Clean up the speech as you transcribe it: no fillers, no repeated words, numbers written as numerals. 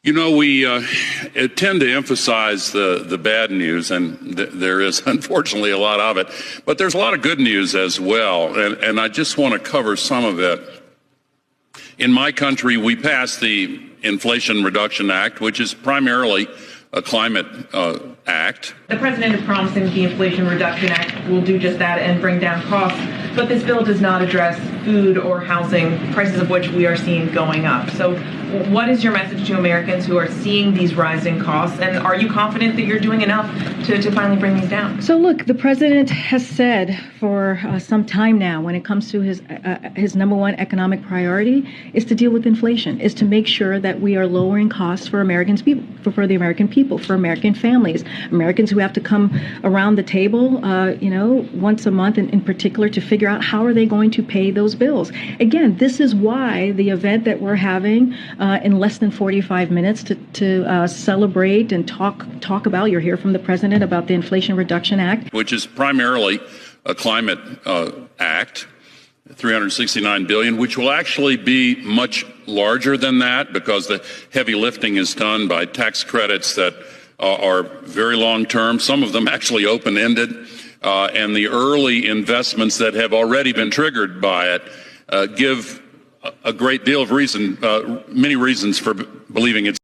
We tend to emphasize the bad news, and there is unfortunately a lot of it, but there's a lot of good news as well, and I just want to cover some of it. In my country, we passed the Inflation Reduction Act, which is primarily a climate act. The president is promising the Inflation Reduction Act will do just that and bring down costs, but this bill does not address food or housing, prices of which we are seeing going up. So what is your message to Americans who are seeing these rising costs, and are you confident that you're doing enough to finally bring these down? So look, the president has said for some time now, when it comes to his number one economic priority is to deal with inflation, is to make sure that we are lowering costs for Americans, for the American people, for American families, Americans who have to come around the table, once a month in particular to figure out how are they going to pay those bills. Again, this is why the event that we're having in less than 45 minutes to celebrate and talk about, you'll hear from the president about the Inflation Reduction Act, which is primarily a climate act, $369 billion, which will actually be much larger than that because the heavy lifting is done by tax credits that are very long term, some of them actually open-ended, and the early investments that have already been triggered by it give a great deal of many reasons for believing it's.